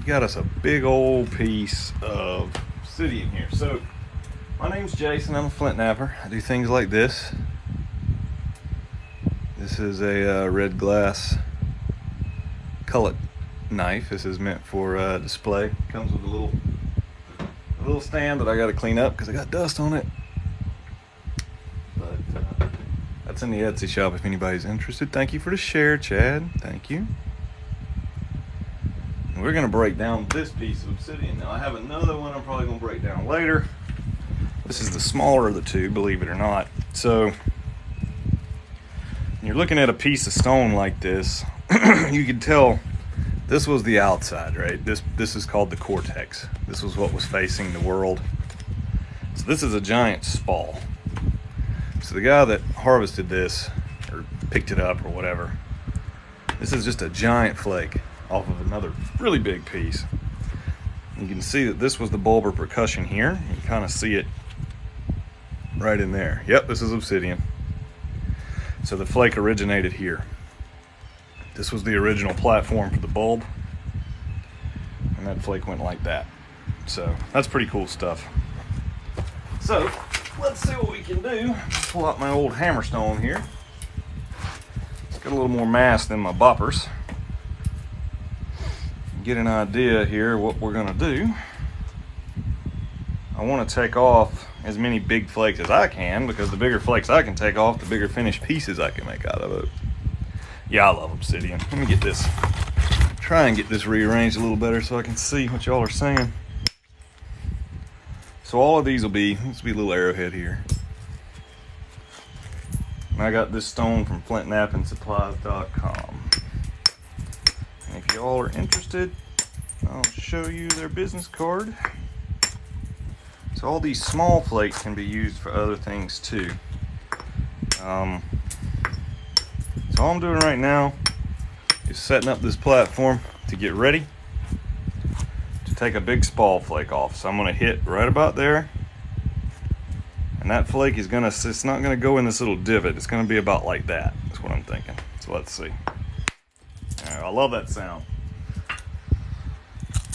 got us a big old piece of obsidian here. So my name's Jason. I'm a flint napper. I do things like this. This is a red glass cullet knife. This is meant for display. Comes with a little stand that I got to clean up because I got dust on it. But that's in the Etsy shop if anybody's interested. Thank you for the share, Chad. Thank you. And we're going to break down this piece of obsidian. Now I have another one I'm probably going to break down later. This is the smaller of the two, believe it or not. So when you're looking at a piece of stone like this, you can tell this was the outside, right? This is called the cortex. This was what was facing the world. So this is a giant spall. So the guy that harvested this, or picked it up or whatever, this is just a giant flake off of another really big piece. You can see that this was the bulbar percussion here. You can kind of see it right in there. Yep, this is obsidian. So the flake originated here. This was the original platform for the bulb, and that flake went like that. So that's pretty cool stuff. So let's see what we can do. Pull out my old Hammerstone here. It's got a little more mass than my boppers. Get an idea here what we're gonna do. I want to take off as many big flakes as I can, because the bigger flakes I can take off, the bigger finished pieces I can make out of it. Yeah, I love obsidian. Let me get this, try and get this rearranged a little better so I can see what y'all are saying. So all of these will be, this will be a little arrowhead here. And I got this stone from Flintknappingsupplies.com. And if y'all are interested, I'll show you their business card. So all these small flakes can be used for other things too. So all I'm doing right now is setting up this platform to get ready to take a big spall flake off. So I'm going to hit right about there, and that flake is going to, it's not going to go in this little divot. It's going to be about like that. That's what I'm thinking. So let's see. All right, I love that sound.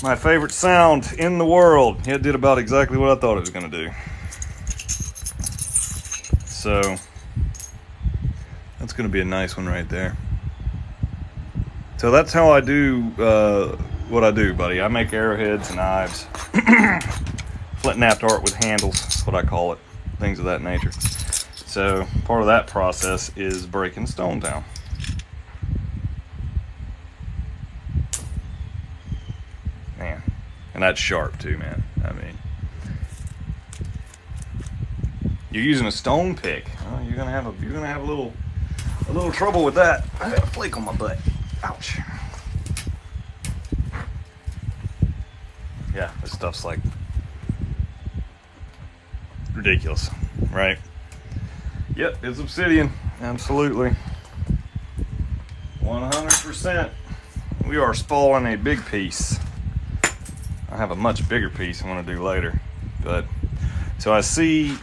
My favorite sound in the world. It did about exactly what I thought it was going to do. So that's going to be a nice one right there. So that's how I do what I do, buddy. I make arrowheads and knives. Flint knapped art with handles, that's what I call it. Things of that nature. So part of that process is breaking stone down. Man, and that's sharp too, man. I mean, you're using a stone pick. Oh, you're gonna have a little trouble with that. I got a flake on my butt. Ouch. Yeah, this stuff's like ridiculous, right? Yep, it's obsidian. Absolutely. 100%. We are spalling a big piece. I have a much bigger piece I want to do later. But so I see,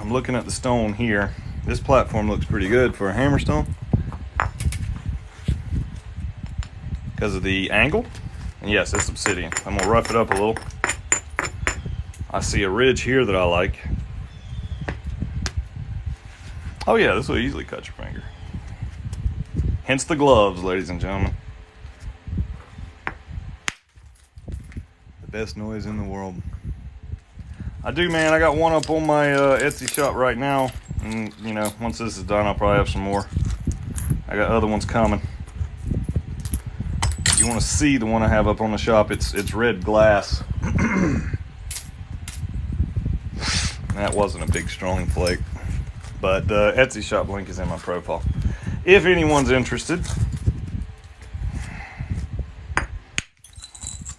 I'm looking at the stone here. This platform looks pretty good for a Hammerstone because of the angle. And yes, it's obsidian. I'm gonna rough it up a little. I see a ridge here that I like. Oh yeah, this will easily cut your finger. Hence the gloves, ladies and gentlemen. The best noise in the world. I do, man. I got one up on my Etsy shop right now. And, you know, once this is done, I'll probably have some more. I got other ones coming. If you want to see the one I have up on the shop, it's red glass. That wasn't a big, strong flake. But the Etsy shop link is in my profile. If anyone's interested.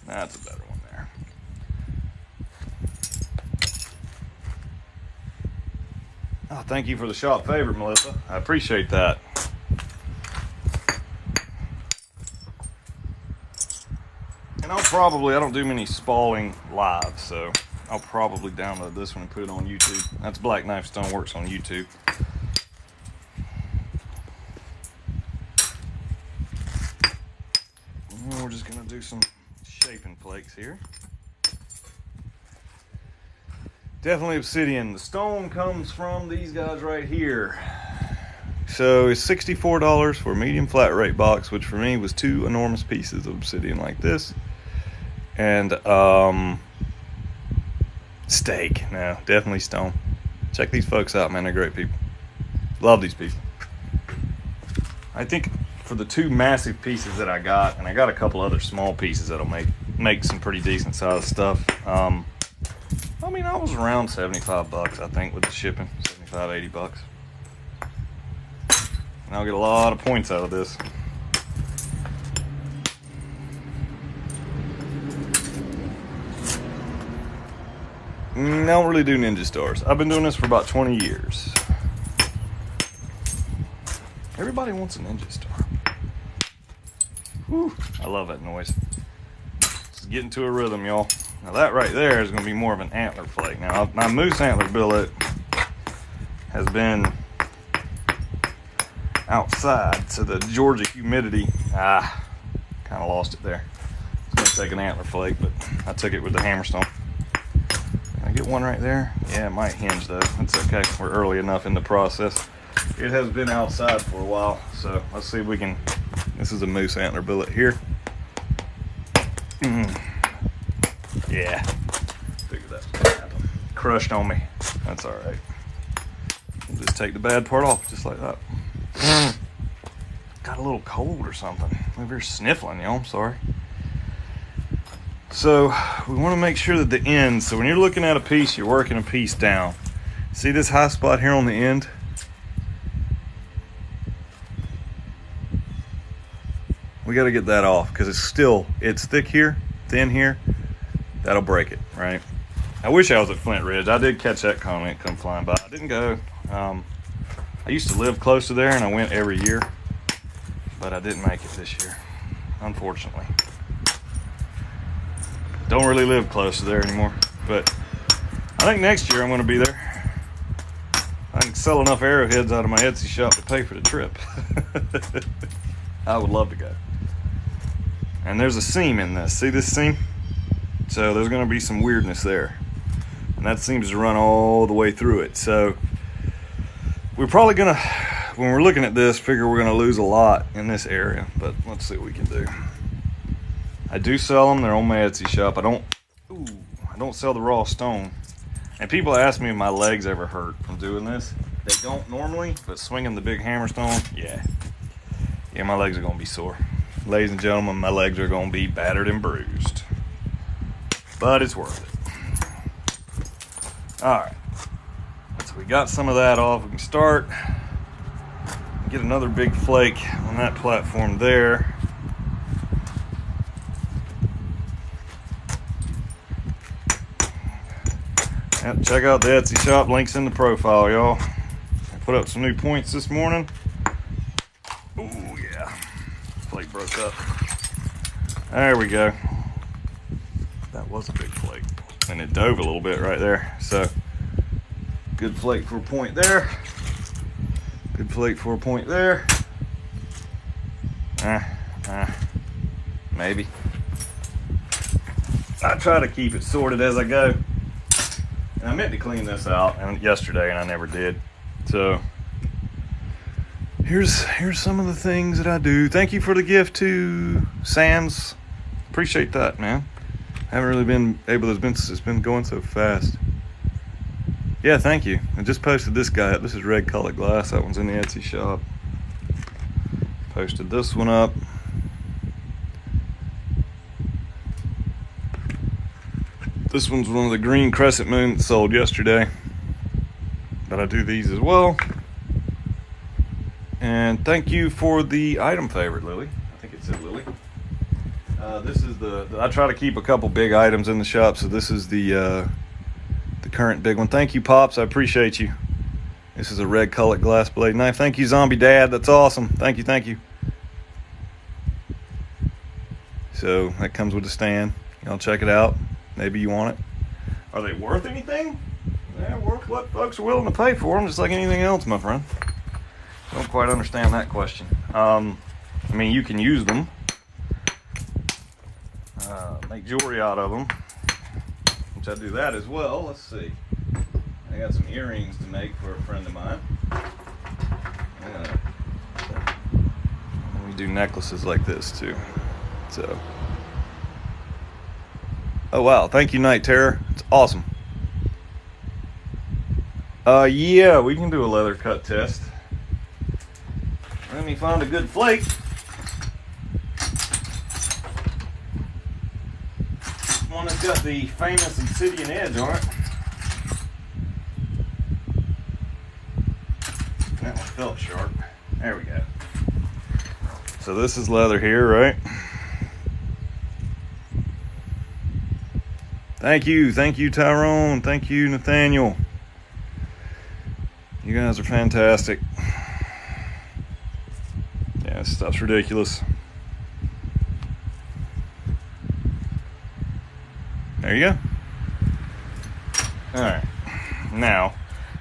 That's a better one there. Oh, thank you for the shop favor, Melissa. I appreciate that. And I don't do many spalling live, so I'll probably download this one and put it on YouTube. That's Black Knife Stoneworks on YouTube. And we're just gonna do some shaping flakes here. Definitely Obsidian. The stone comes from these guys right here. So it's $64 for a medium flat rate box, which for me was 2 enormous pieces of Obsidian like this. And steak. No, definitely stone. Check these folks out, man. They're great people. Love these people. I think for the 2 massive pieces that I got, and I got a couple other small pieces that'll make some pretty decent sized stuff. I mean, I was around 75 bucks, I think, with the shipping. 75, 80 bucks. And I'll get a lot of points out of this. I don't really do ninja stars. I've been doing this for about 20 years. Everybody wants a ninja star. Whew, I love that noise. Just getting to a rhythm, y'all. Now that right there is going to be more of an antler flake. Now my moose antler billet has been outside, so the Georgia humidity, kind of lost it there. It's going to take an antler flake, but I took it with the Hammerstone. Can I get one right there? Yeah, it might hinge though. That's okay. We're early enough in the process. It has been outside for a while, so let's see if we can. This is a moose antler billet here. Yeah, figured that was gonna happen. Crushed on me. That's all right. We'll just take the bad part off, just like that. Got a little cold or something. Maybe you're sniffling, y'all. I'm sorry. So we want to make sure that the ends. So when you're looking at a piece, you're working a piece down. See this high spot here on the end? We got to get that off because it's thick here, thin here. That'll break it, right? I wish I was at Flint Ridge. I did catch that comment come flying by. I didn't go. I used to live close to there and I went every year, but I didn't make it this year, unfortunately. Don't really live close to there anymore, but I think next year I'm going to be there. I can sell enough arrowheads out of my Etsy shop to pay for the trip. I would love to go. And there's a seam in this. See this seam? So there's going to be some weirdness there. And that seems to run all the way through it. So we're probably going to, when we're looking at this, figure we're going to lose a lot in this area. But let's see what we can do. I do sell them. They're on my Etsy shop. I don't sell the raw stone. And people ask me if my legs ever hurt from doing this. They don't normally, but swinging the big Hammerstone, yeah. Yeah, my legs are going to be sore. Ladies and gentlemen, my legs are going to be battered and bruised. But it's worth it. All right. So we got some of that off. We can start. Get another big flake on that platform there. Yep, check out the Etsy shop. Links in the profile, y'all. I put up some new points this morning. Oh, yeah. Flake broke up. There we go. That was a big flake. And it dove a little bit right there. So, good flake for a point there. Good flake for a point there. Maybe. I try to keep it sorted as I go. And I meant to clean this out yesterday and I never did. So here's some of the things that I do. Thank you for the gift to Sam's. Appreciate that, man. I haven't really been able to, it's been going so fast. Yeah, thank you. I just posted this guy up. This is red colored glass. That one's in the Etsy shop. Posted this one up. This one's one of the green crescent moon that sold yesterday. But I do these as well. And thank you for the item favorite, Lily. I think it said Lily. This is I try to keep a couple big items in the shop, so this is the current big one. Thank you, Pops. I appreciate you. This is a red colored glass blade knife. Thank you, Zombie Dad. That's awesome. Thank you, thank you. So that comes with a stand. Y'all check it out. Maybe you want it. Are they worth anything? They're worth what folks are willing to pay for them, just like anything else, my friend. Don't quite understand that question. I mean, you can use them. make jewelry out of them, which I do that as well. Let's see. I got some earrings to make for a friend of mine. We do necklaces like this too. So, oh wow, thank you, Night Terror. It's awesome. Yeah, we can do a leather cut test. Let me find a good flake. One that's got the famous Obsidian edge on it. That one felt sharp. There we go. So this is leather here, right? Thank you, Tyrone. Thank you, Nathaniel. You guys are fantastic. Yeah, this stuff's ridiculous. There you go. Alright. Now,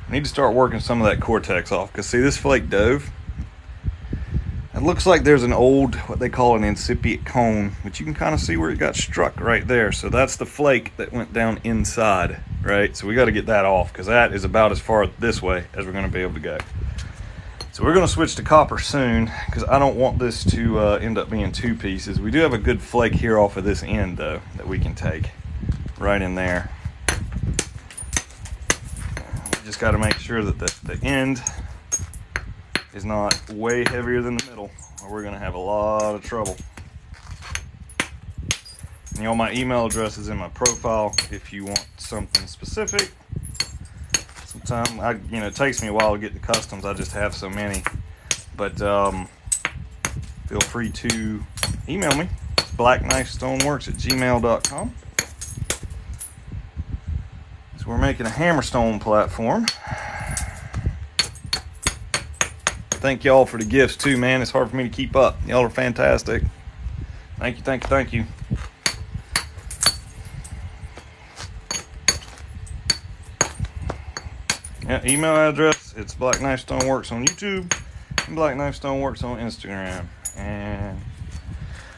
I need to start working some of that cortex off. Because see, this flake dove, it looks like there's an old, what they call an incipient cone, which you can kind of see where it got struck right there. So that's the flake that went down inside, right? So we got to get that off, because that is about as far this way as we're going to be able to go. So we're going to switch to copper soon, because I don't want this to end up being two pieces. We do have a good flake here off of this end, though, that we can take right in there. We just got to make sure that the end is not way heavier than the middle, or we're going to have a lot of trouble. And y'all, my email address is in my profile if you want something specific. Sometimes, it takes me a while to get the customs. I just have so many. But feel free to email me. It's blackknifestoneworks@gmail.com. So we're making a Hammerstone platform. Thank y'all for the gifts too, man. It's hard for me to keep up. Y'all are fantastic. Thank you. Yeah, email address, it's Black Knife Stoneworks on YouTube and Black Knife Stoneworks on Instagram. And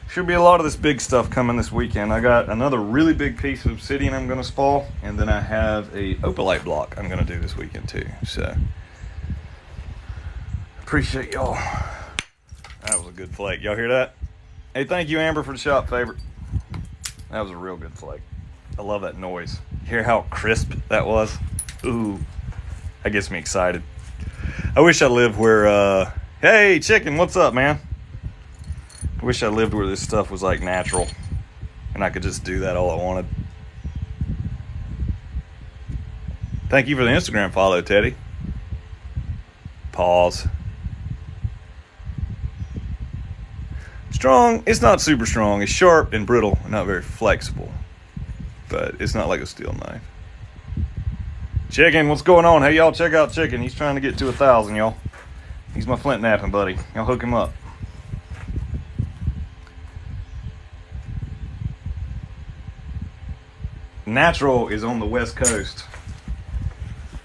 should be a lot of this big stuff coming this weekend. I got another really big piece of obsidian I'm going to spall, and then I have a opalite block I'm going to do this weekend too. So appreciate y'all. That was a good flake. Y'all hear that? Hey, thank you, Amber, for the shop favorite. That was a real good flake. I love that noise. You hear how crisp that was? Ooh. That gets me excited. I wish I lived where, hey, chicken, what's up, man? I wish I lived where this stuff was, like, natural. And I could just do that all I wanted. Thank you for the Instagram follow, Teddy. Pause. Strong, it's not super strong. It's sharp and brittle, and not very flexible. But it's not like a steel knife. Chicken, what's going on? Hey, y'all, check out Chicken. He's trying to get to 1,000, y'all. He's my Flintknapping buddy. Y'all hook him up. Natural is on the West Coast.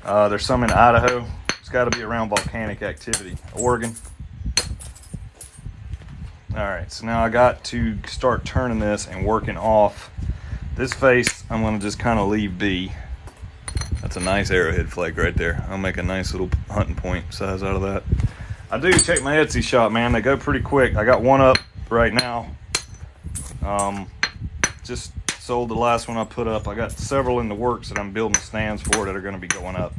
There's some in Idaho. It's got to be around volcanic activity. Oregon. Alright, so now I got to start turning this and working off. This face, I'm going to just kind of leave be. That's a nice arrowhead flake right there. I'll make a nice little hunting point size out of that. I do check my Etsy shop, man. They go pretty quick. I got one up right now. Just sold the last one I put up. I got several in the works that I'm building stands for that are going to be going up.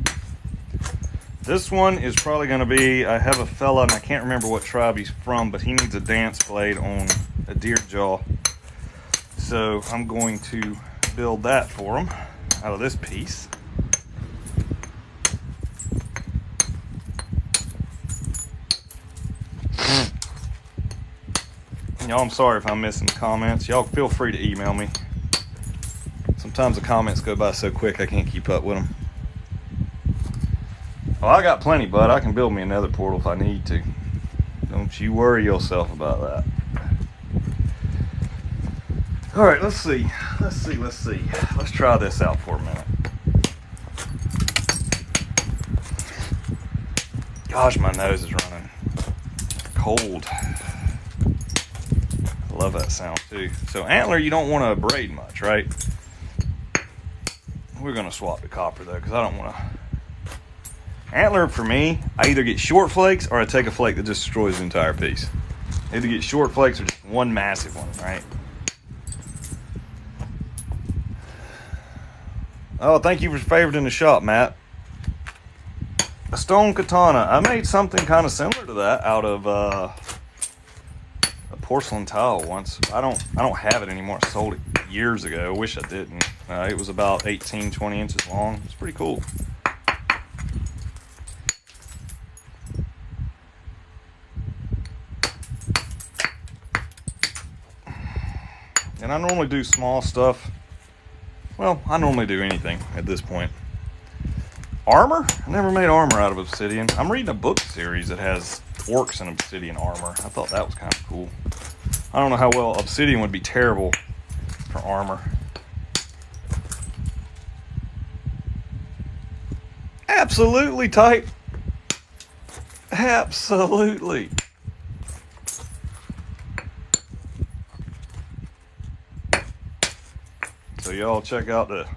This one is probably going to be, I have a fella, and I can't remember what tribe he's from, but he needs a dance blade on a deer jaw. So I'm going to build that for him out of this piece. Y'all, I'm sorry if I'm missing the comments. Y'all feel free to email me. Sometimes the comments go by so quick I can't keep up with them. Well, I got plenty, bud. I can build me another portal if I need to. Don't you worry yourself about that. All right, let's see. Let's try this out for a minute. Gosh, my nose is running cold. I love that sound too. So antler, you don't want to abrade much, right? We're going to swap the copper though, because I don't want to. Antler, for me, I either get short flakes or I take a flake that just destroys the entire piece. I either get short flakes or just one massive one, right? Oh, thank you for favoriting the shop, Matt. A stone katana. I made something kind of similar to that out of a porcelain tile once. I don't have it anymore. I sold it years ago. I wish I didn't. It was about 18, 20 inches long. It's pretty cool. And I normally do small stuff. Well, I normally do anything at this point. Armor? I never made armor out of obsidian. I'm reading a book series that has orcs in obsidian armor. I thought that was kind of cool. I don't know how well obsidian would be terrible for armor. Absolutely, type. Absolutely. So y'all check out the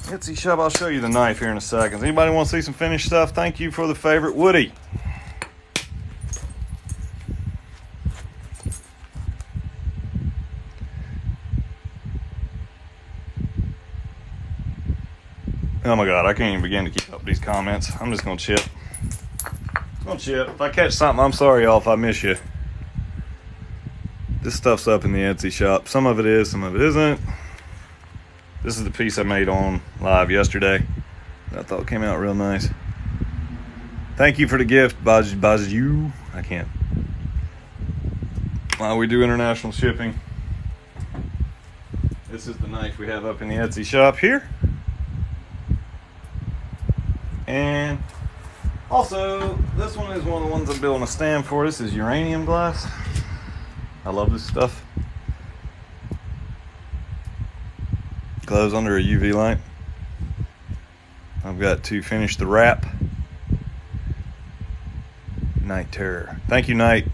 Etsy shop. I'll show you the knife here in a second. Anybody want to see some finished stuff? Thank you for the favorite, Woody. Oh my God, I can't even begin to keep up with these comments. I'm just gonna chip. If I catch something, I'm sorry y'all if I miss you. This stuff's up in the Etsy shop. Some of it is, some of it isn't. This is the piece I made on live yesterday. I thought it came out real nice. Thank you for the gift, Baju. I can't. We do international shipping. This is the knife we have up in the Etsy shop here. And also, this one is one of the ones I'm building a stand for. This is uranium glass. I love this stuff. Glows under a UV light. I've got to finish the wrap. Night Terror. Thank you, Night.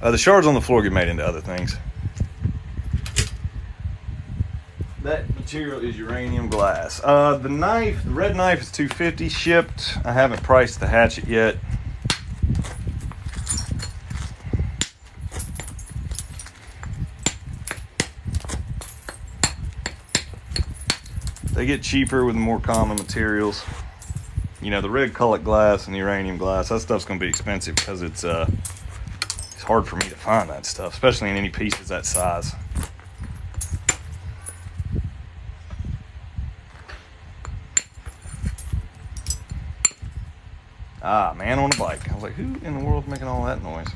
The shards on the floor get made into other things. That material is uranium glass. The knife, the red knife is $250 shipped. I haven't priced the hatchet yet. They get cheaper with more common materials. You know, the red colored glass and the uranium glass, that stuff's going to be expensive because it's hard for me to find that stuff, especially in any pieces that size. Ah, man on a bike. I was like, who in the world is making all that noise?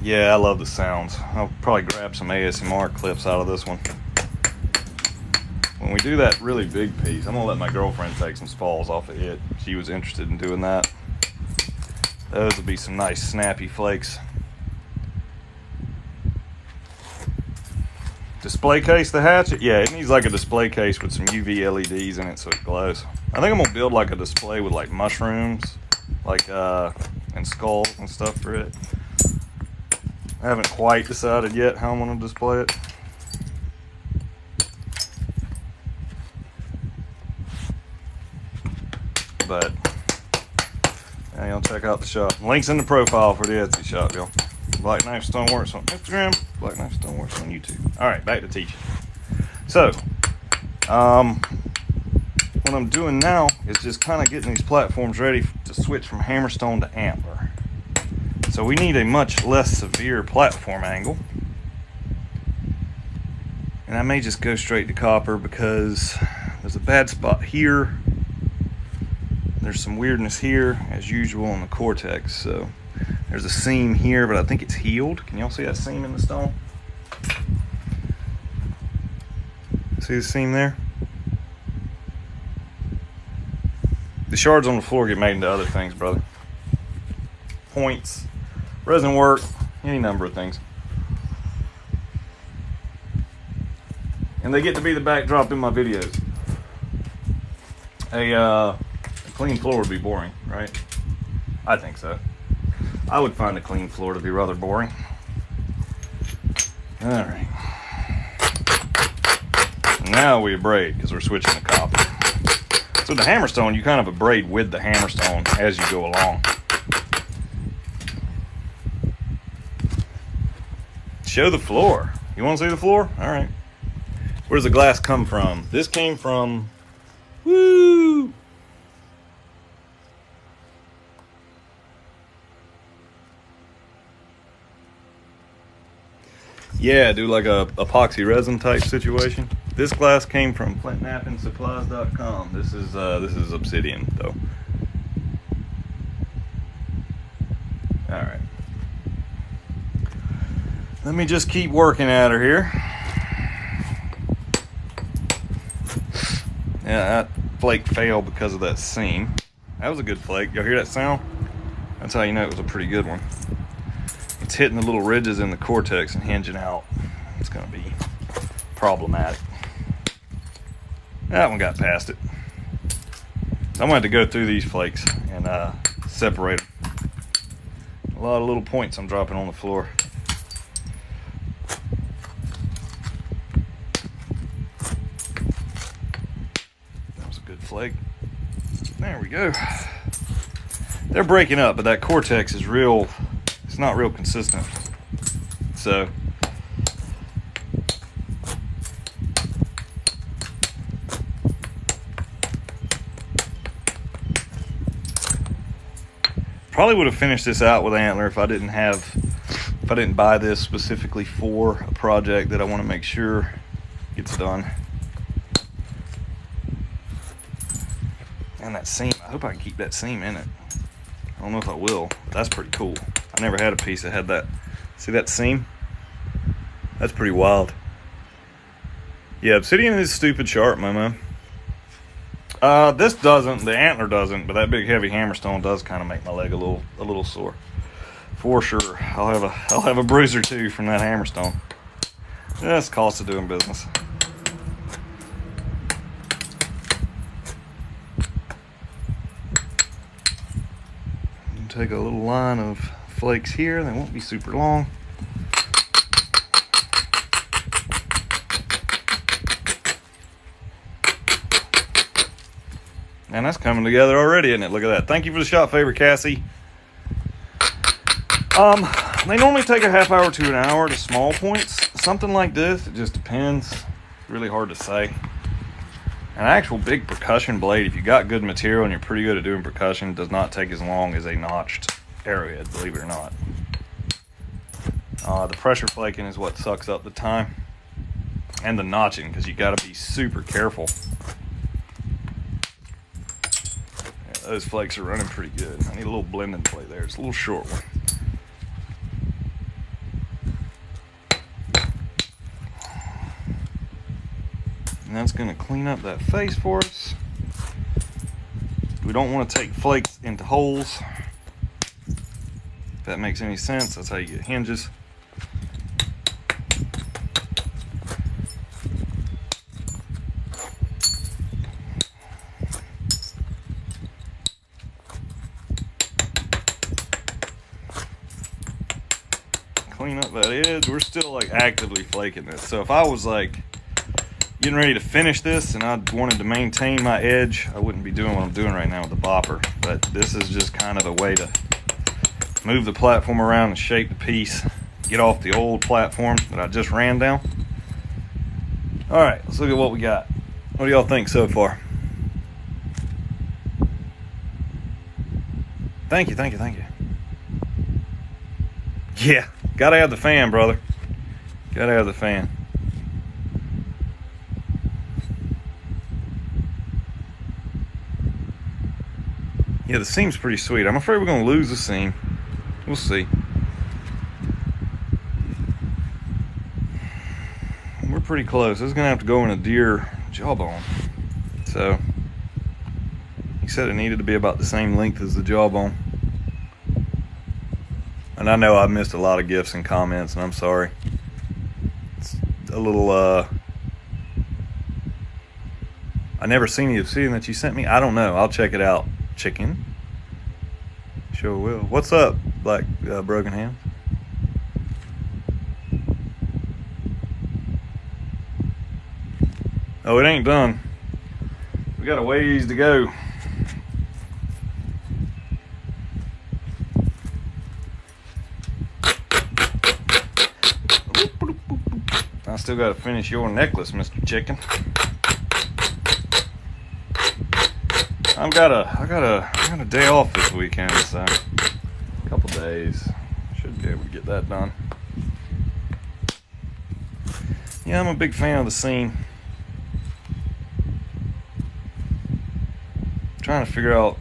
Yeah, I love the sounds. I'll probably grab some ASMR clips out of this one. When we do that really big piece, I'm going to let my girlfriend take some spalls off of it. She was interested in doing that. Those will be some nice snappy flakes. Display case the hatchet? Yeah, it needs like a display case with some UV LEDs in it so it glows. I think I'm going to build like a display with like mushrooms, like and skulls and stuff for it. I haven't quite decided yet how I'm going to display it. But yeah, y'all check out the shop. Links in the profile for the Etsy shop, y'all. Black Knife Stoneworks on Instagram, Black Knife Stoneworks on YouTube. All right, back to teaching. So, what I'm doing now is just kind of getting these platforms ready to switch from Hammerstone to Antler. So we need a much less severe platform angle. And I may just go straight to copper because there's a bad spot here. There's some weirdness here, as usual, on the cortex. So there's a seam here, but I think it's healed. Can y'all see that seam in the stone? See the seam there? The shards on the floor get made into other things, brother. Points, resin work, any number of things. And they get to be the backdrop in my videos. A clean floor would be boring, right? I think so. I would find a clean floor to be rather boring. All right. Now we abrade because we're switching to copper. So the Hammerstone, you kind of abrade with the Hammerstone as you go along. Show the floor. You want to see the floor? All right. Where does the glass come from? This came from... Woo! Yeah, do like a epoxy resin type situation. This glass came from Flintknapping This is Obsidian though. All right. Let me just keep working at her here. Yeah, that flake failed because of that seam. That was a good flake. Y'all hear that sound? That's how you know it was a pretty good one. It's hitting the little ridges in the cortex and hinging out. It's going to be problematic. That one got past it. I'm going to have to go through these flakes and separate them. A lot of little points I'm dropping on the floor. That was a good flake. There we go. They're breaking up, but that cortex is real... It's not real consistent. So probably would have finished this out with antler if I didn't buy this specifically for a project that I want to make sure gets done. And that seam, I hope I can keep that seam in it. I don't know if I will, but that's pretty cool. I never had a piece that had that. See that seam? That's pretty wild. Yeah, Obsidian is stupid sharp, my man. This doesn't, the antler doesn't, but that big heavy Hammerstone does kind of make my leg a little sore. For sure. I'll have a bruise or two from that Hammerstone. That's the cost of doing business. Take a little line of flakes here. They won't be super long. And that's coming together already, isn't it? Look at that. Thank you for the shot favor, Cassie. They normally take a half hour to an hour to small points. Something like this, it just depends. It's really hard to say. An actual big percussion blade, if you got good material and you're pretty good at doing percussion, does not take as long as a notched arrowhead, believe it or not. The pressure flaking is what sucks up the time. And the notching, because you got to be super careful. Yeah, those flakes are running pretty good. I need a little blending plate there. It's a little short one. And that's going to clean up that face for us. We don't want to take flakes into holes. If that makes any sense, that's how you get hinges. Clean up that edge. We're still like actively flaking this. So if I was like getting ready to finish this and I wanted to maintain my edge, I wouldn't be doing what I'm doing right now with the bopper. But this is just kind of a way to move the platform around and shape the piece, get off the old platform that I just ran down. All right, let's look at what we got. What do y'all think so far? Thank you, thank you, thank you. Yeah, gotta have the fan, brother. Gotta have the fan. Yeah, the seam's pretty sweet. I'm afraid we're gonna lose the seam. We'll see. We're pretty close. This is gonna have to go in a deer jawbone. So, he said it needed to be about the same length as the jawbone. And I know I missed a lot of gifts and comments, and I'm sorry. It's a little, I never seen the Obsidian that you sent me. I don't know. I'll check it out. Chicken. Show sure will. What's up, Black Broken Ham? Oh, it ain't done. We got a ways to go. I still got to finish your necklace, Mr. Chicken. I got a day off this weekend, so a couple days. Should be able to get that done. Yeah, I'm a big fan of the scene. Trying to figure out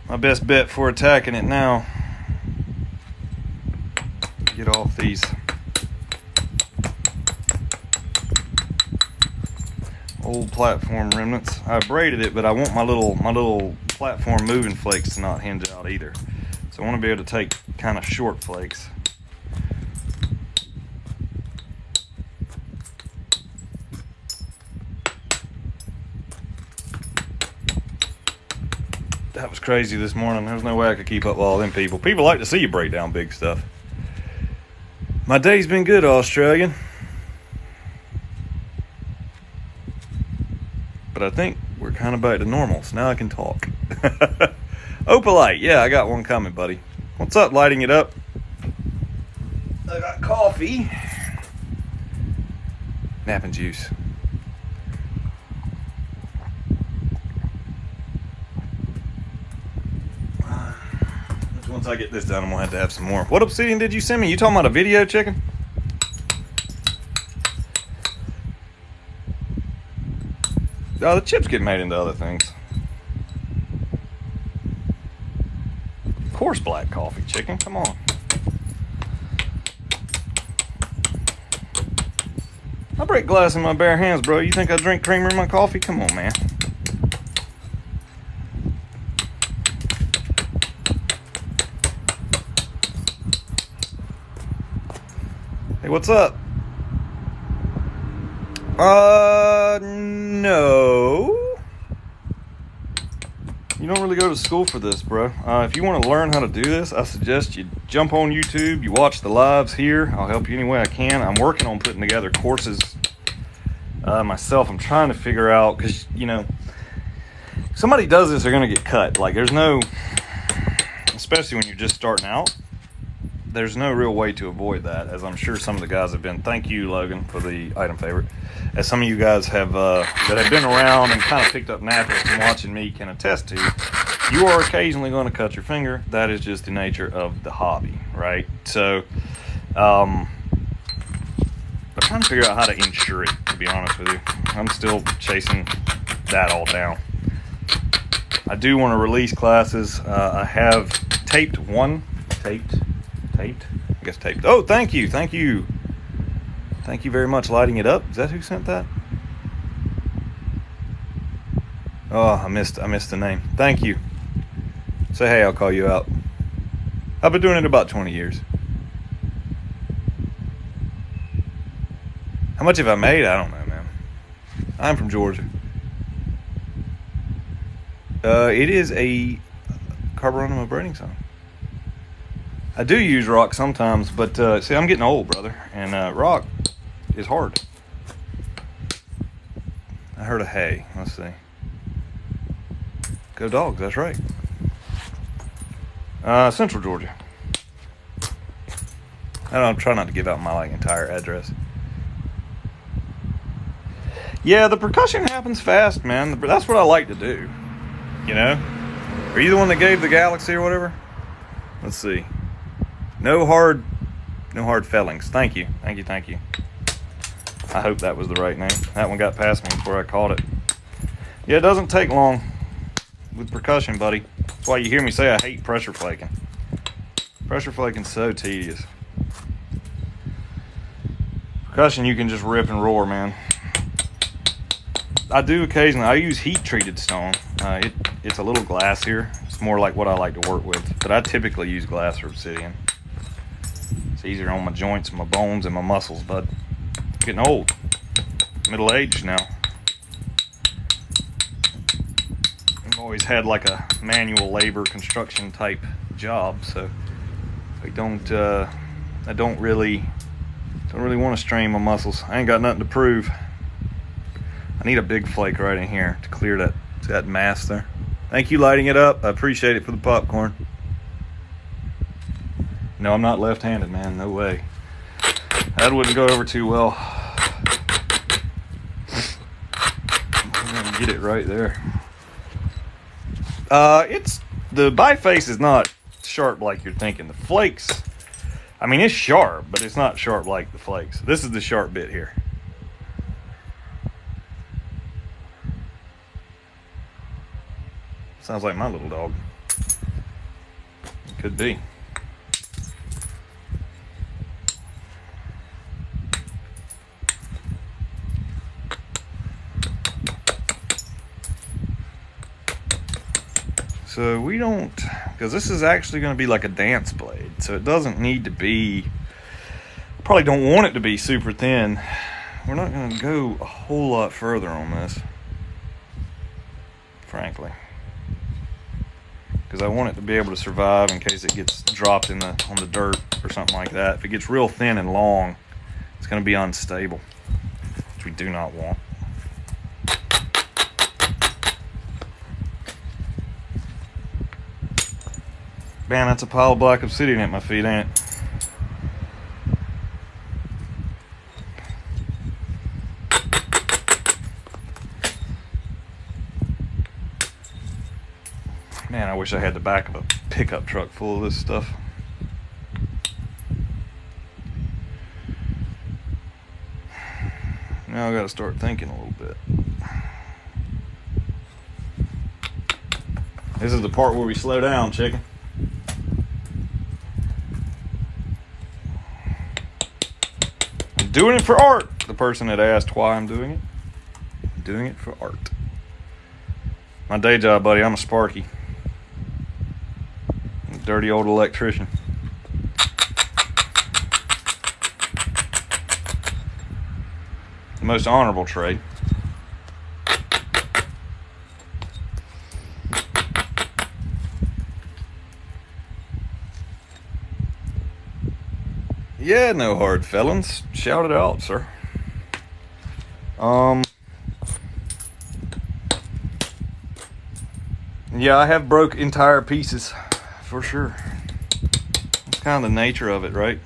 my best bet for attacking it now. Get off these old platform remnants. I braided it, but I want my little platform moving flakes to not hinge out either. So I want to be able to take kind of short flakes. That was crazy this morning. There's no way I could keep up with all them people. People like to see you break down big stuff. My day's been good, Australian. But I think we're kind of back to normal, so now I can talk. Opalite, yeah, I got one coming, buddy. What's up, lighting it up? I got coffee. Napping juice. Once I get this done, I'm gonna have to have some more. What Obsidian did you send me? You talking about a video, Chicken? Oh, the chips get made into other things. Of course, black coffee, Chicken. Come on. I break glass in my bare hands, bro. You think I drink creamer in my coffee? Come on, man. Hey, what's up? No. You don't really go to school for this, bro. If you want to learn how to do this, I suggest you jump on YouTube, you watch the lives here. I'll help you any way I can. I'm working on putting together courses myself. I'm trying to figure out, because, you know, if somebody does this, they're going to get cut. Like, there's no, especially when you're just starting out, there's no real way to avoid that, as I'm sure some of the guys have been. Thank you, Logan, for the item favorite. As some of you guys have that have been around and kind of picked up nappers and watching me can attest to, you are occasionally going to cut your finger. That is just the nature of the hobby, right? So I'm trying to figure out how to insure it, to be honest with you. I'm still chasing that all down. I do want to release classes. I have taped. I guess taped. Oh, thank you. Thank you very much, lighting it up. Is that who sent that? Oh, I missed the name. Thank you. Say hey, I'll call you out. I've been doing it about 20 years. How much have I made? I don't know, man. I'm from Georgia. It is a carborundum braiding sign. I do use rock sometimes, but see, I'm getting old, brother, and rock is hard. I heard a hay. Let's see. Go Dogs, that's right. Central Georgia. I'm trying not to give out my entire address. Yeah, the percussion happens fast, man. That's what I like to do. You know? Are you the one that gave the Galaxy or whatever? Let's see. No hard fellings. Thank you. I hope that was the right name. That one got past me before I caught it. Yeah, it doesn't take long with percussion, buddy. That's why you hear me say I hate pressure flaking. Pressure flaking's so tedious. Percussion, you can just rip and roar, man. I do occasionally. I use heat-treated stone. It's a little glassier. It's more like what I like to work with. But I typically use glass or obsidian. It's easier on my joints, my bones, and my muscles, bud. Getting old. Middle-aged now. always had like a manual labor construction type job, so I don't really want to strain my muscles. I ain't got nothing to prove. I need a big flake right in here to clear that mass there. Thank you, lighting it up. I appreciate it for the popcorn. No, I'm not left-handed, man. No way. That wouldn't go over too well. I'm gonna get it right there. It's the biface is not sharp like you're thinking. The flakes, I mean, it's sharp, but it's not sharp like the flakes. This is the sharp bit here. Sounds like my little dog. It could be. So we don't, because this is actually going to be like a dance blade, so it doesn't need to be, probably don't want it to be super thin. We're not going to go a whole lot further on this, frankly, because I want it to be able to survive in case it gets dropped on the dirt or something like that. If it gets real thin and long, it's going to be unstable, which we do not want. Man, that's a pile of black obsidian at my feet, ain't it? Man, I wish I had the back of a pickup truck full of this stuff. Now I gotta start thinking a little bit. This is the part where we slow down, chicken. Doing it for art. The person that asked why I'm doing it. I'm doing it for art. My day job, buddy, I'm a Sparky. I'm a dirty old electrician. The most honorable trade. Yeah, no hard feelings. Shout it out, sir. Yeah, I have broke entire pieces, for sure. That's kind of the nature of it, right?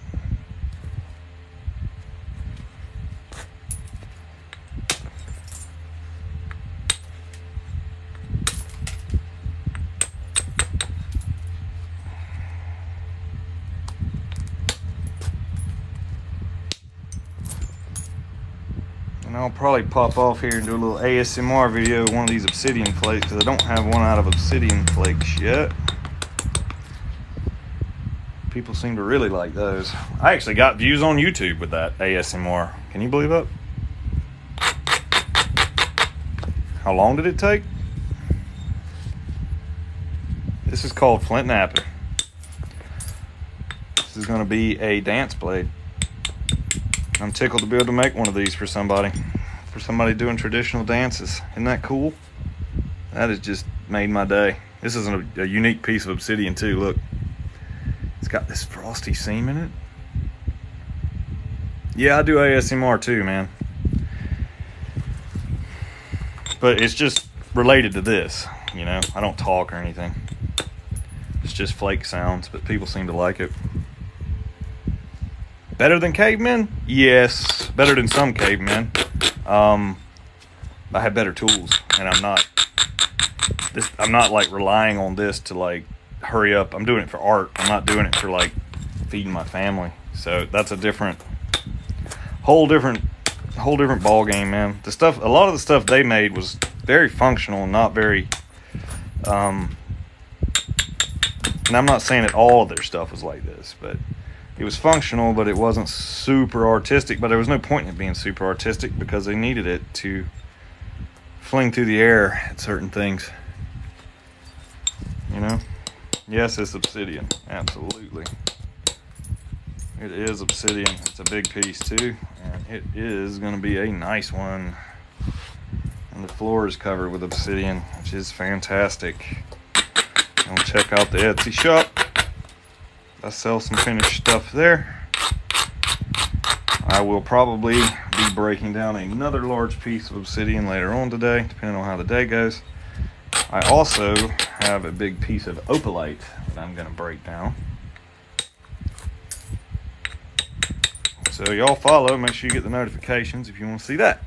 And I'll probably pop off here and do a little ASMR video of one of these obsidian flakes, because I don't have one out of obsidian flakes yet. People seem to really like those. I actually got views on YouTube with that ASMR. Can you believe that? How long did it take? This is called Flintknapping. This is going to be a dance blade. I'm tickled to be able to make one of these for somebody doing traditional dances. Isn't that cool? That has just made my day. This is a unique piece of obsidian too. Look, it's got this frosty seam in it. Yeah, I do ASMR too, man. But it's just related to this, you know. I don't talk or anything. It's just flake sounds, but people seem to like it. Better than cavemen? Yes, better than some cavemen. I have better tools, and I'm not like relying on this to like hurry up. I'm doing it for art. I'm not doing it for like feeding my family. So that's a whole different ball game, man. A lot of the stuff they made was very functional and not very and I'm not saying that all of their stuff was like this, but it was functional, but it wasn't super artistic. But there was no point in it being super artistic because they needed it to fling through the air at certain things. You know? Yes, it's obsidian. Absolutely. It is obsidian. It's a big piece too. And it is going to be a nice one. And the floor is covered with Obsidian, which is fantastic. I'll check out the Etsy shop. I sell some finished stuff there. I will probably be breaking down another large piece of Obsidian later on today, depending on how the day goes. I also have a big piece of opalite that I'm going to break down. So y'all follow, make sure you get the notifications if you want to see that.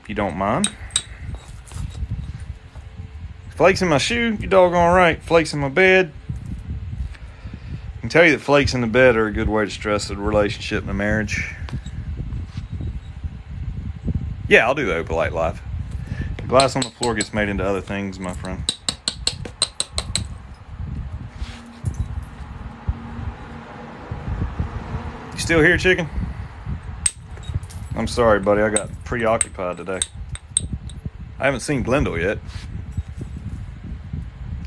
If you don't mind. Flakes in my shoe, you doggone right. Flakes in my bed. I can tell you that flakes in the bed are a good way to stress a relationship and a marriage. Yeah, I'll do the opalite live. The glass on the floor gets made into other things, my friend. You still here, chicken? I'm sorry, buddy. I got preoccupied today. I haven't seen Glendale yet.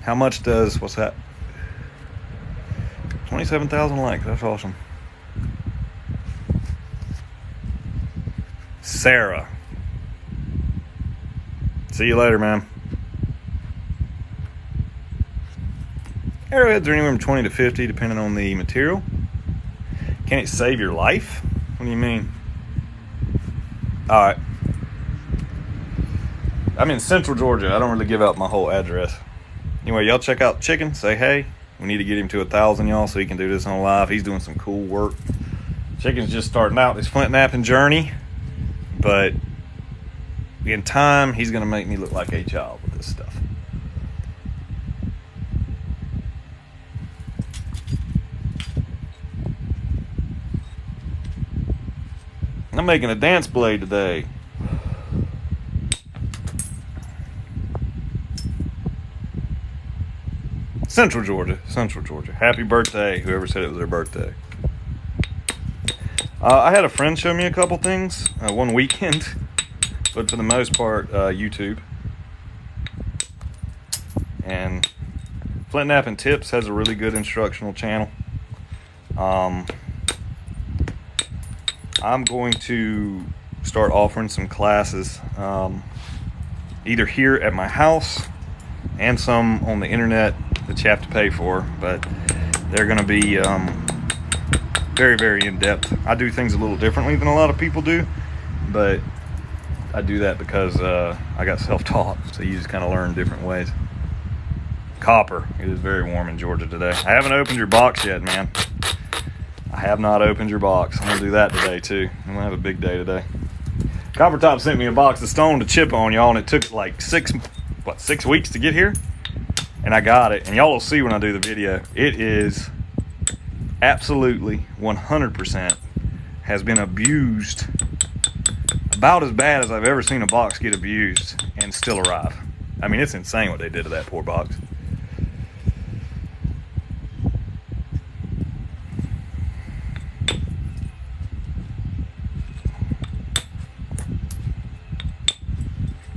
How much does, what's that? 27,000 likes. That's awesome. Sarah. See you later, man. Arrowheads are anywhere from 20 to 50, depending on the material. Can it save your life? What do you mean? All right. I'm in Central Georgia. I don't really give out my whole address. Anyway, y'all check out Chicken. Say hey. We need to get him to 1,000, y'all, so he can do this on live. He's doing some cool work. Chicken's just starting out his Flintknapping journey, but in time, he's going to make me look like a child with this stuff. I'm making a dance blade today. Central Georgia. Happy birthday, whoever said it was their birthday. I had a friend show me a couple things one weekend, but for the most part, YouTube. And Flintknapping Tips has a really good instructional channel. I'm going to start offering some classes, either here at my house and some on the internet that you have to pay for, but they're going to be very, very in-depth. I do things a little differently than a lot of people do, but I do that because I got self-taught, so you just kind of learn different ways. Copper. It is very warm in Georgia today. I haven't opened your box yet, man. I have not opened your box. I'm going to do that today, too. I'm going to have a big day today. Copper Top sent me a box of stone to chip on, y'all, and it took like 6 weeks to get here? And I got it, and y'all will see when I do the video. It is absolutely 100% has been abused about as bad as I've ever seen a box get abused and still arrive. I mean, it's insane what they did to that poor box.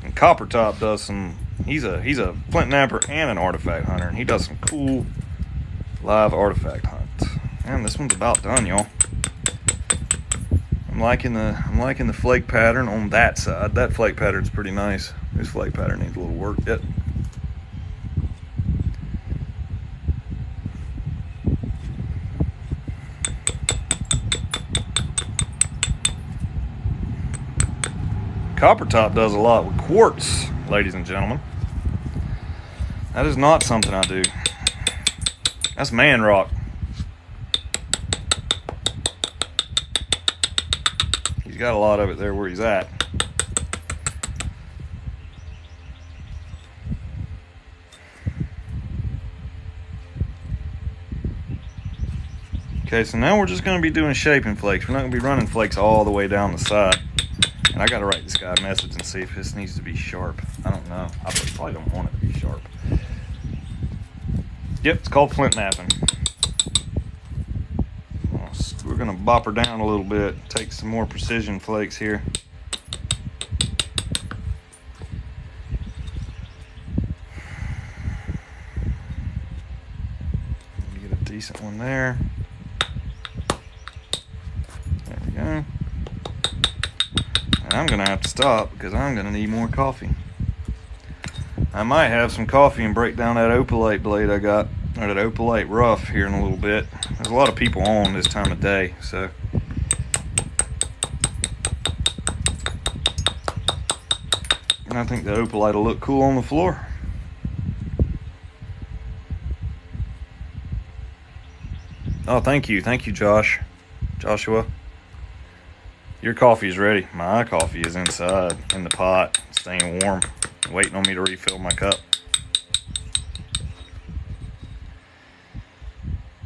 And Copper Top does some. He's a flint napper and an artifact hunter, and he does some cool live artifact hunts. And this one's about done, y'all. I'm liking the flake pattern on that side. That flake pattern's pretty nice. This flake pattern needs a little work yet. Copper Top does a lot with quartz, ladies and gentlemen. That is not something I do. That's man rock. He's got a lot of it there where he's at. Okay, so now we're just going to be doing shaping flakes. We're not going to be running flakes all the way down the side. And I got to write this guy a message and see if this needs to be sharp. I don't know. I probably don't want it to be sharp. Yep, it's called Flintknapping. We're going to bop her down a little bit. Take some more precision flakes here. Get a decent one there. There we go. And I'm going to have to stop because I'm going to need more coffee. I might have some coffee and break down that opalite blade I got, or that opalite rough here in a little bit. There's a lot of people on this time of day, so. And I think the opalite will look cool on the floor. Oh, thank you, Joshua. Your coffee is ready. My coffee is inside in the pot, staying warm, waiting on me to refill my cup.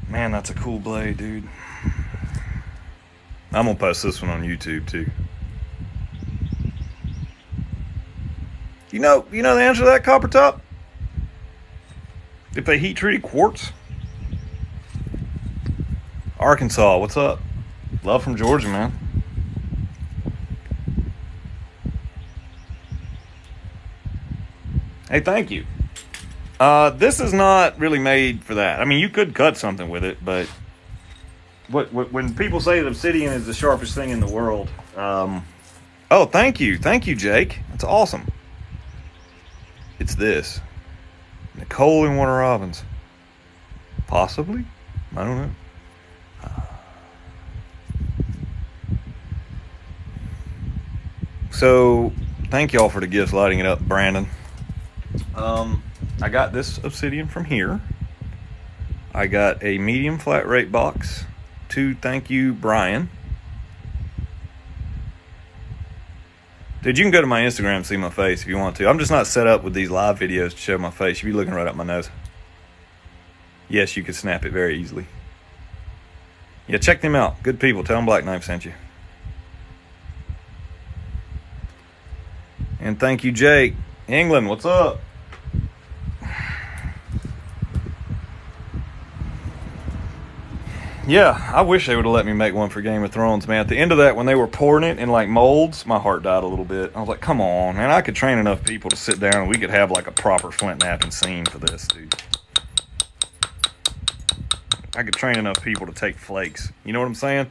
Man, that's a cool blade, dude. I'm gonna post this one on YouTube too. You know the answer to that, Copper Top? If they heat treated quartz? Arkansas, what's up? Love from Georgia, man. Hey, thank you. This is not really made for that. I mean, you could cut something with it, but when people say that Obsidian is the sharpest thing in the world, oh, thank you, Jake. That's awesome. It's this. Nicole and Warner Robins. Possibly? I don't know. So, thank y'all for the gifts lighting it up, Brandon. I got this Obsidian from here. I got a medium flat rate box to thank you, Brian. Dude, you can go to my Instagram and see my face if you want to. I'm just not set up with these live videos to show my face. You'd be looking right up my nose. Yes, you could snap it very easily. Yeah, check them out. Good people. Tell them Black Knife sent you. And thank you, Jake. England, what's up? Yeah, I wish they would have let me make one for Game of Thrones, man. At the end of that, when they were pouring it in like molds, my heart died a little bit. I was like, come on, man. I could train enough people to sit down and we could have like a proper Flintknapping scene for this, dude. I could train enough people to take flakes. You know what I'm saying?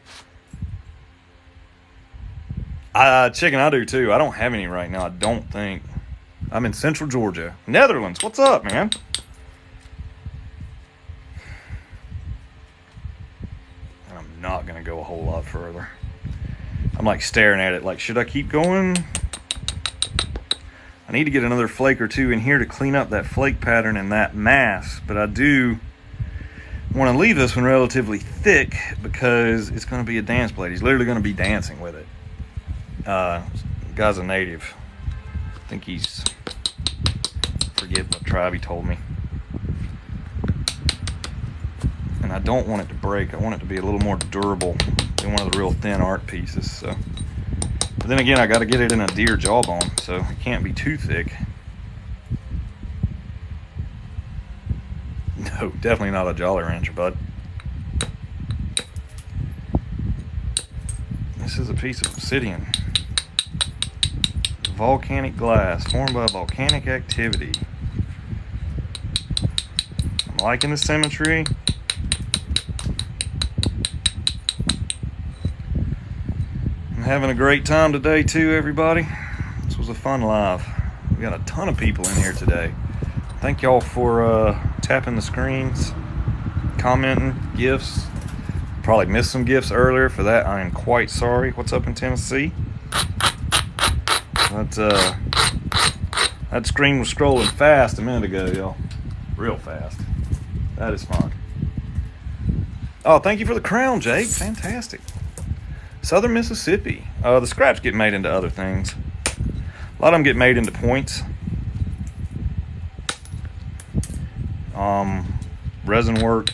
Chicken, I do too. I don't have any right now, I don't think. I'm in Central Georgia. Netherlands, what's up, man? I'm not going to go a whole lot further. I'm like staring at it like, should I keep going? I need to get another flake or two in here to clean up that flake pattern and that mass. But I do want to leave this one relatively thick because it's going to be a dance blade. He's literally going to be dancing with it. Guy's a native. I think he's, forget what tribe he told me. And I don't want it to break. I want it to be a little more durable than one of the real thin art pieces. So, but then again, I got to get it in a deer jawbone, so it can't be too thick. No, definitely not a Jolly Rancher, bud. This is a piece of obsidian. Volcanic glass formed by volcanic activity. I'm liking the symmetry. I'm having a great time today too, everybody. This was a fun live. We got a ton of people in here today. Thank y'all for tapping the screens, commenting, gifts. Probably missed some gifts earlier. For that, I am quite sorry. What's up in Tennessee? That screen was scrolling fast a minute ago, y'all. Real fast. That is fun. Oh, thank you for the crown, Jake. Fantastic. Southern Mississippi. The scraps get made into other things. A lot of them get made into points. Resin work.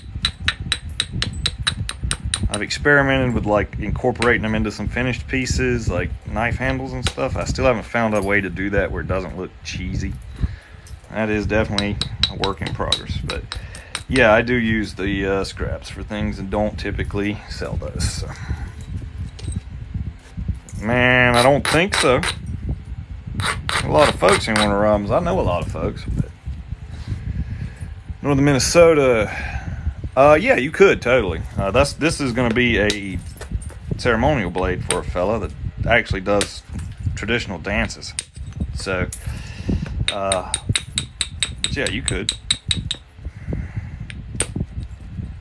I've experimented with like incorporating them into some finished pieces, like knife handles and stuff. I still haven't found a way to do that where it doesn't look cheesy. That is definitely a work in progress. But yeah, I do use the scraps for things and don't typically sell those. So. Man, I don't think so. A lot of folks in Warner Robins. I know a lot of folks. But Northern Minnesota. Yeah, you could totally. This is going to be a ceremonial blade for a fella that actually does traditional dances. So, but yeah, you could.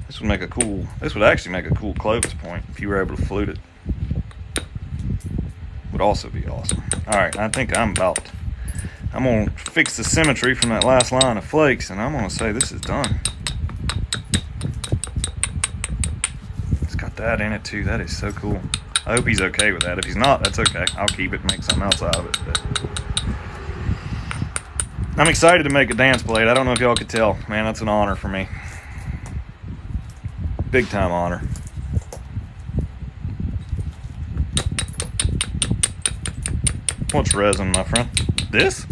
This would actually make a cool clothes point if you were able to flute it. Would also be awesome. All right, I think I'm gonna fix the symmetry from that last line of flakes, and I'm gonna say this is done. It's got that in it too. That is so cool. I hope he's okay with that. If he's not, that's okay. I'll keep it and make something else out of it. But I'm excited to make a dance blade. I don't know if y'all could tell. Man, that's an honor for me. Big time honor. What's resin, my friend? This?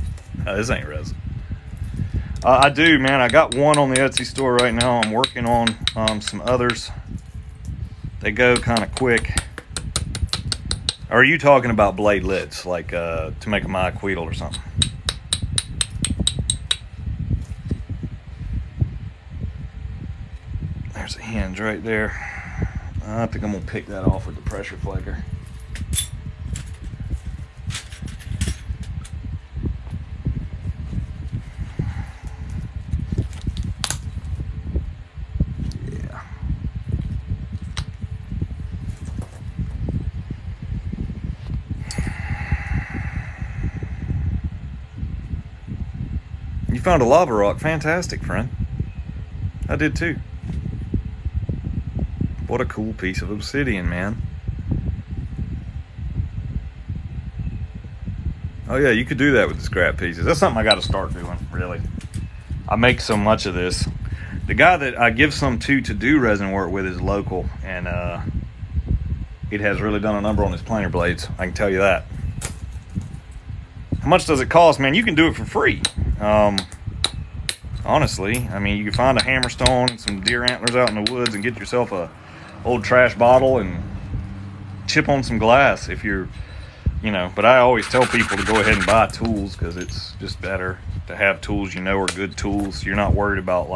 Oh, this ain't resin. I do, man. I got one on the Etsy store right now. I'm working on some others. They go kind of quick. Or are you talking about blade lids, like to make a myqueedle or something? There's a hinge right there. I think I'm gonna pick that off with the pressure flaker. Yeah. You found a lava rock. Fantastic, friend. I did too. What a cool piece of obsidian, man. Oh yeah, you could do that with the scrap pieces. That's something I got to start doing, really. I make so much of this. The guy that I give some to do resin work with is local, and it has really done a number on his planer blades. I can tell you that. How much does it cost, man? You can do it for free. Honestly, I mean, you can find a Hammerstone and some deer antlers out in the woods and get yourself a old trash bottle and chip on some glass if you're, but I always tell people to go ahead and buy tools, because it's just better to have tools are good tools. You're not worried about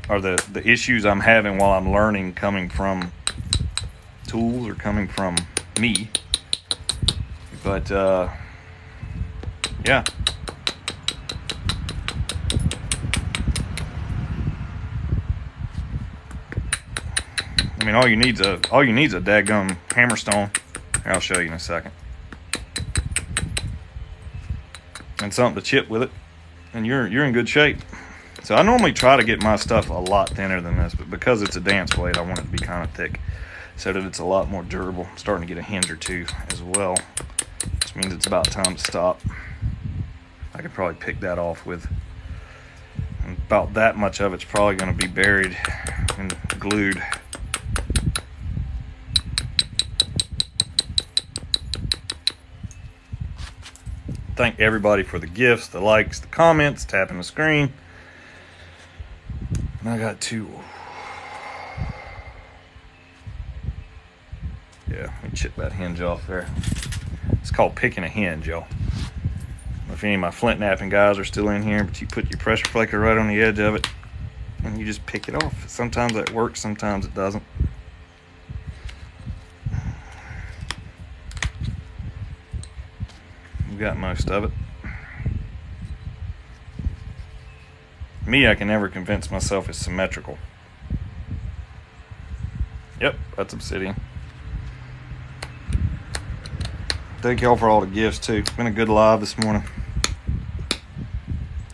the issues I'm having while I'm learning coming from tools or coming from me. But yeah. I mean, all you need's a dadgum Hammerstone. Here, I'll show you in a second. And something to chip with it, and you're in good shape. So I normally try to get my stuff a lot thinner than this, but because it's a dance blade, I want it to be kind of thick so that it's a lot more durable. I'm starting to get a hinge or two as well, which means it's about time to stop. I could probably pick that off with, and about that much of it's probably going to be buried and glued. Thank everybody for the gifts, the likes, the comments, tapping the screen. And I got two. Yeah, let me chip that hinge off there. It's called picking a hinge, y'all. If any of my Flintknapping guys are still in here, but you put your pressure flaker right on the edge of it and you just pick it off. Sometimes that works, sometimes it doesn't. You got most of it. Me, I can never convince myself it's symmetrical. Yep, that's obsidian. Thank y'all for all the gifts too. It's been a good live this morning.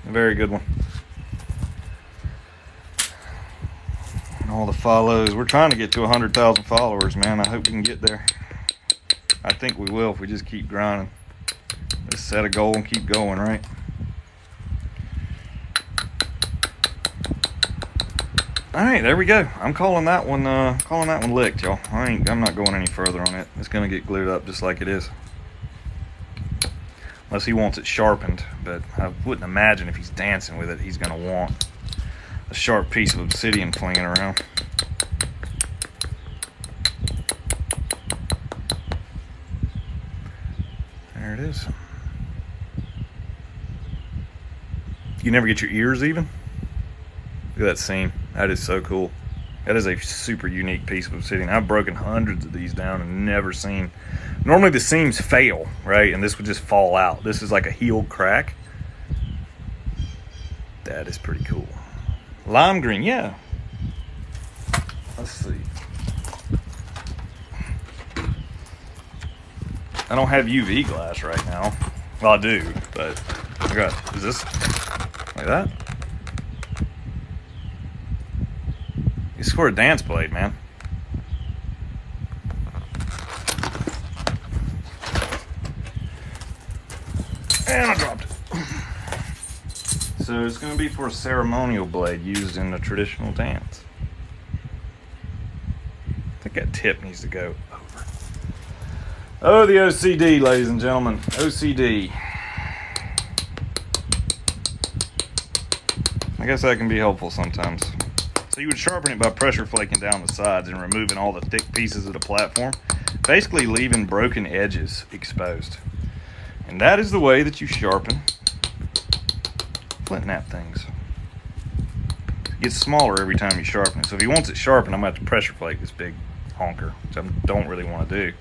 A very good one. And all the follows. We're trying to get to 100,000 followers, man. I hope we can get there. I think we will if we just keep grinding. Just set a goal and keep going, right? All right, there we go. I'm calling that one licked, y'all. I'm not going any further on it. It's gonna get glued up just like it is. Unless he wants it sharpened, but I wouldn't imagine if he's dancing with it, he's gonna want a sharp piece of obsidian flinging around. There it is. You never get your ears even? Look at that seam. That is so cool. That is a super unique piece of obsidian. I've broken hundreds of these down and never seen Normally the seams fail, right? And this would just fall out. This is like a healed crack. That is pretty cool. Lime green, yeah. Let's see. I don't have UV glass right now. Well, I do, but I got, is this like that? It's for a dance blade, man. And I dropped it. So it's going to be for a ceremonial blade used in a traditional dance. I think that tip needs to go over. Oh, the OCD, ladies and gentlemen. OCD. I guess that can be helpful sometimes. So you would sharpen it by pressure flaking down the sides and removing all the thick pieces of the platform, basically leaving broken edges exposed. And that is the way that you sharpen flint knap things. It gets smaller every time you sharpen it. So if he wants it sharpened, I'm going to have to pressure flake this big honker, which I don't really want to do.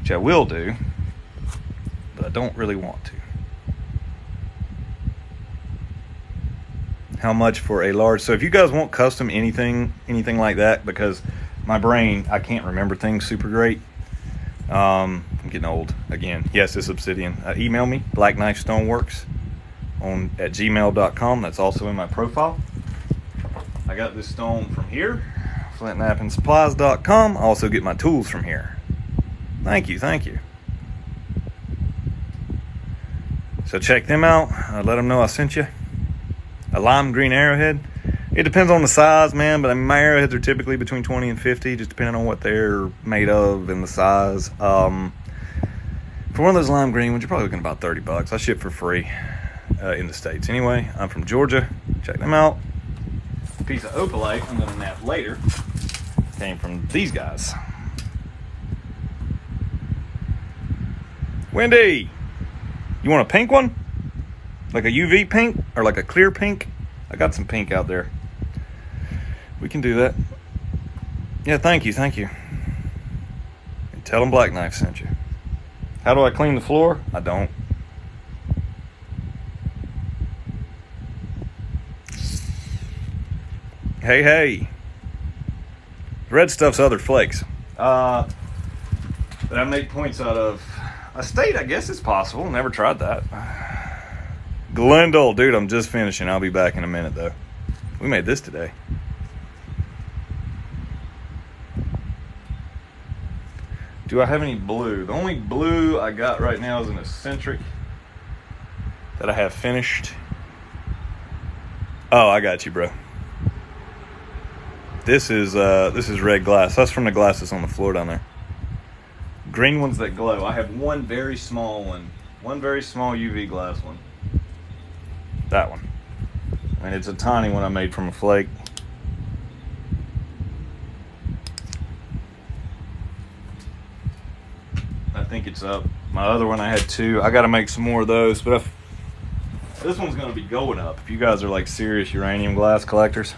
Which I will do, but I don't really want to. How much for a large? So if you guys want custom anything like that, because my brain, I can't remember things super great. I'm getting old again. Yes, it's Obsidian. Email me, blackknifestoneworks at gmail.com. That's also in my profile. I got this stone from here, flintknappingsupplies.com. I also get my tools from here. Thank you. So check them out. Let them know I sent you. A lime green arrowhead. It depends on the size, man, but I mean, my arrowheads are typically between 20 and 50, just depending on what they're made of and the size. For one of those lime green ones, you're probably looking about $30. I ship for free in the States. Anyway, I'm from Georgia. Check them out. A piece of opalite I'm going to nap later came from these guys. Wendy, you want a pink one? Like a UV pink or like a clear pink? I got some pink out there. We can do that. Yeah, thank you. And tell them Black Knife sent you. How do I clean the floor? I don't. Hey. Red stuff's other flakes. That I make points out of. A state, I guess it's possible. Never tried that. Glendale, dude, I'm just finishing. I'll be back in a minute, though. We made this today. Do I have any blue? The only blue I got right now is an eccentric that I have finished. Oh, I got you, bro. This is red glass. That's from the glass that's on the floor down there. Green ones that glow. I have one very small one. One very small UV glass one. That one. And it's a tiny one I made from a flake. I think it's up. My other one, I had two. I got to make some more of those. But this one's going to be going up. If you guys are like serious uranium glass collectors.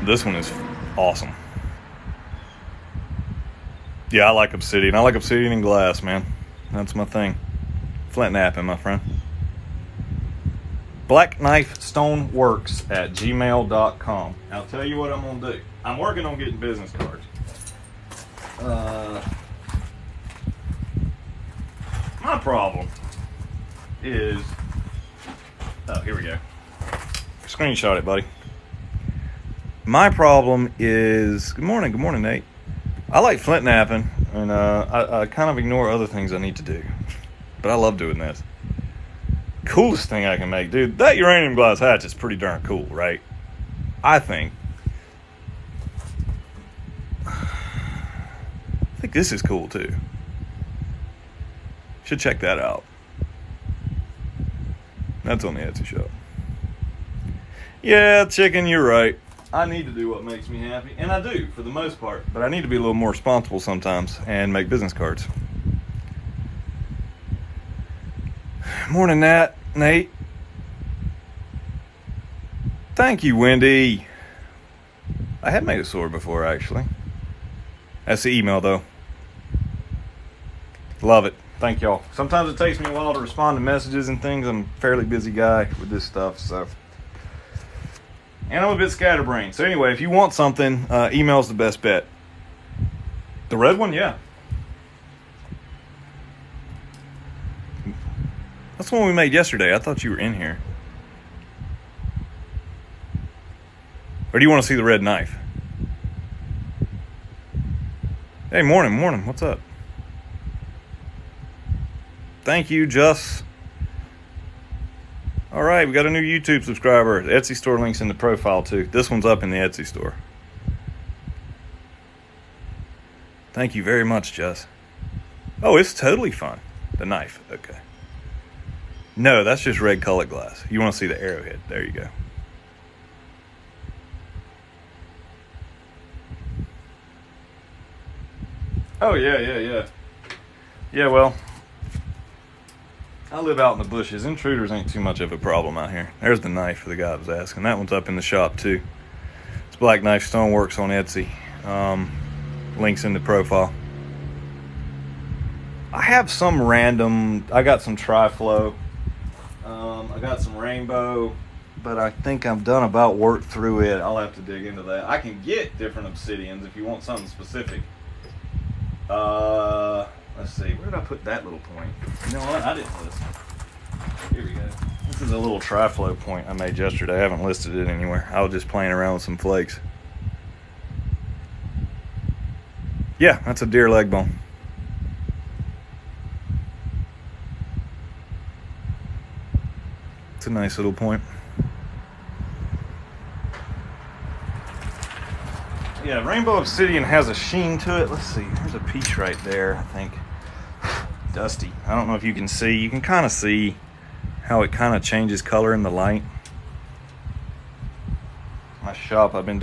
This one is awesome. Yeah, I like obsidian. I like obsidian and glass, man. That's my thing. Flint knapping, my friend. blackknifestoneworks at gmail.com. I'll tell you what I'm going to do. I'm working on getting business cards. My problem is... Oh, here we go. Screenshot it, buddy. My problem is... Good morning, Nate. I like flint knapping, and I kind of ignore other things I need to do. But I love doing this. Coolest thing I can make, dude. That uranium glass hatch is pretty darn cool, right? I think. I think this is cool, too. Should check that out. That's on the Etsy shop. Yeah, chicken, you're right. I need to do what makes me happy, and I do for the most part, but I need to be a little more responsible sometimes and make business cards. Morning, Nate. Thank you, Wendy. I had made a sword before, actually. That's the email, though. Love it. Thank y'all. Sometimes it takes me a while to respond to messages and things. I'm a fairly busy guy with this stuff, so. And I'm a bit scatterbrained. So anyway, if you want something, email's the best bet. The red one, yeah. That's the one we made yesterday. I thought you were in here. Or do you want to see the red knife? Hey, morning. What's up? Thank you, Just. All right, we got a new YouTube subscriber. The Etsy store link's in the profile, too. This one's up in the Etsy store. Thank you very much, Just. Oh, it's totally fun. The knife. Okay. No, that's just red colored glass. You want to see the arrowhead. There you go. Oh, yeah. Yeah, well, I live out in the bushes. Intruders ain't too much of a problem out here. There's the knife for the guy that was asking. That one's up in the shop, too. It's Black Knife Stoneworks on Etsy. Links in the profile. I have some random... I got some Tri-Flow. I got some Rainbow. But I think I've done about work through it. I'll have to dig into that. I can get different Obsidians if you want something specific. Let's see. Where did I put that little point? You know what? I didn't list it. Here we go. This is a little Tri-Flow point I made yesterday. I haven't listed it anywhere. I was just playing around with some flakes. Yeah, that's a deer leg bone. It's a nice little point. Yeah, Rainbow Obsidian has a sheen to it. Let's see. There's a piece right there, I think. Dusty. I don't know if you can see. You can kind of see how it kind of changes color in the light. My shop, I've been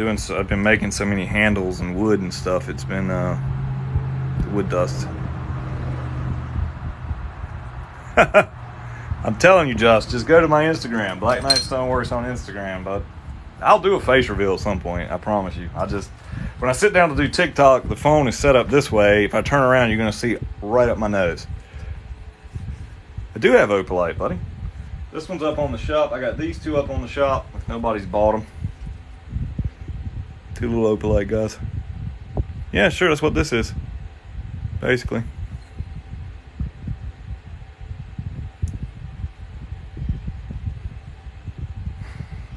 making so many handles and wood and stuff. It's been wood dust. I'm telling you, just go to my Instagram, Black Knife Stoneworks on Instagram, bud. I'll do a face reveal at some point, I promise you. When I sit down to do TikTok, the phone is set up this way. If I turn around, you're going to see right up my nose. I do have opalite, buddy. This one's up on the shop. I got these two up on the shop if nobody's bought them. Two little opalite guys. Yeah, sure, that's what this is, basically.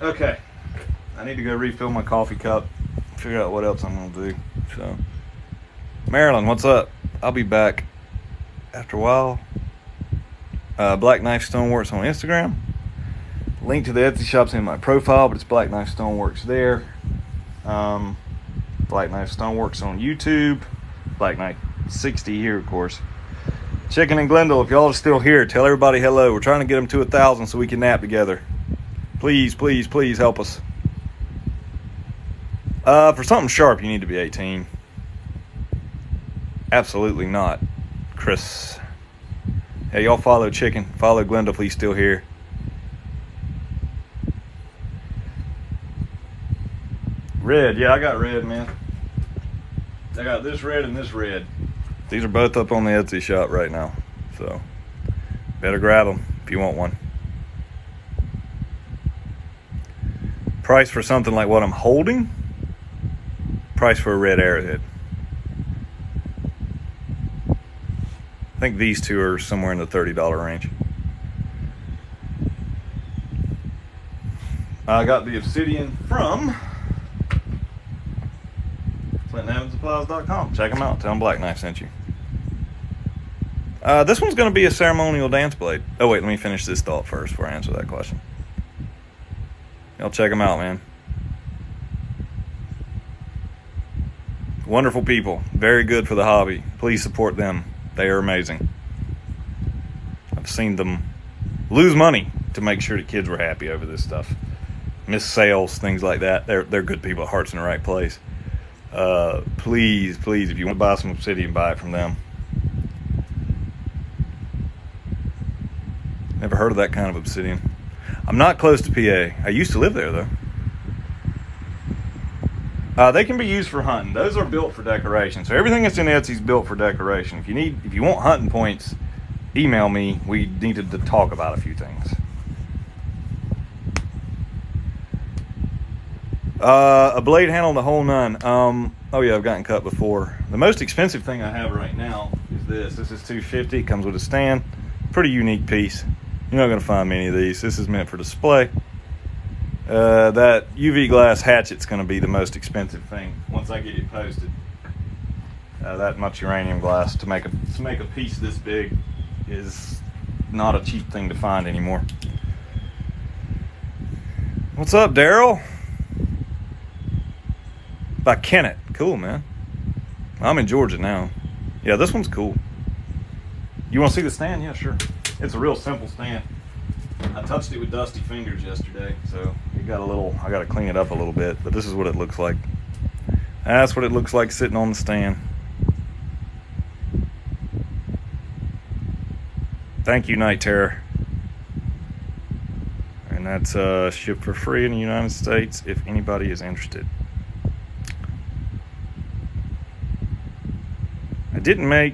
Okay. I need to go refill my coffee cup, figure out what else I'm going to do. So, Marilyn, what's up? I'll be back after a while. Black Knife Stoneworks on Instagram. Link to the Etsy shop's in my profile, but it's Black Knife Stoneworks there. Black Knife Stoneworks on YouTube. Black Knife 60 here, of course. Chicken and Glendale, if y'all are still here, tell everybody hello. We're trying to get them to 1,000 so we can nap together. Please help us. For something sharp, you need to be 18. Absolutely not, Chris. Hey, y'all follow Chicken. Follow Glenda if he's still here. Red, yeah, I got red, man. I got this red and this red. These are both up on the Etsy shop right now. So, better grab them if you want one. Price for something like what I'm holding. Price for a red arrowhead. I think these two are somewhere in the $30 range. I got the Obsidian from Flintknapping.com. Check them out. Tell them Black Knife sent you. This one's going to be a ceremonial dance blade. Oh, wait, let me finish this thought first before I answer that question. Y'all check them out, man. Wonderful people. Very good for the hobby. Please support them. They are amazing. I've seen them lose money to make sure the kids were happy over this stuff. Miss sales, things like that. They're good people. Heart's in the right place. Please, if you want to buy some Obsidian, buy it from them. Never heard of that kind of Obsidian. I'm not close to PA. I used to live there, though. They can be used for hunting. Those are built for decoration. So everything that's in Etsy is built for decoration. If you want hunting points, email me. We needed to talk about a few things. A blade handle, the whole none. Oh yeah, I've gotten cut before. The most expensive thing I have right now is this. This is $250. Comes with a stand. Pretty unique piece. You're not going to find many of these. This is meant for display. That UV glass hatchet's going to be the most expensive thing once I get it posted. That much uranium glass to make a piece this big is not a cheap thing to find anymore. What's up, Daryl? By Kennett. Cool, man. I'm in Georgia now. Yeah, this one's cool. You want to see the stand? Yeah, sure. It's a real simple stand. I touched it with dusty fingers yesterday, so it got I got to clean it up a little bit, but this is what it looks like. That's what it looks like sitting on the stand. Thank you, Night Terror. And that's shipped for free in the United States if anybody is interested. I didn't make...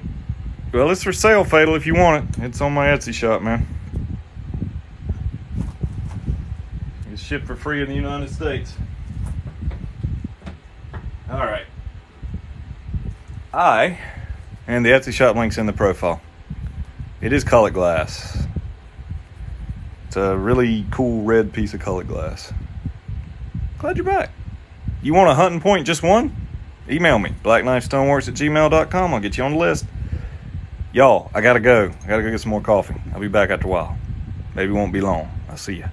Well, it's for sale, Fatal, if you want it. It's on my Etsy shop, man. It's shipped for free in the United States. All right. And the Etsy shop link's in the profile. It is colored glass. It's a really cool red piece of colored glass. Glad you're back. You want a hunting point, just one? Email me, blackknifestoneworks@gmail.com. I'll get you on the list. Y'all, I gotta go. I gotta go get some more coffee. I'll be back after a while. Maybe it won't be long. I'll see ya.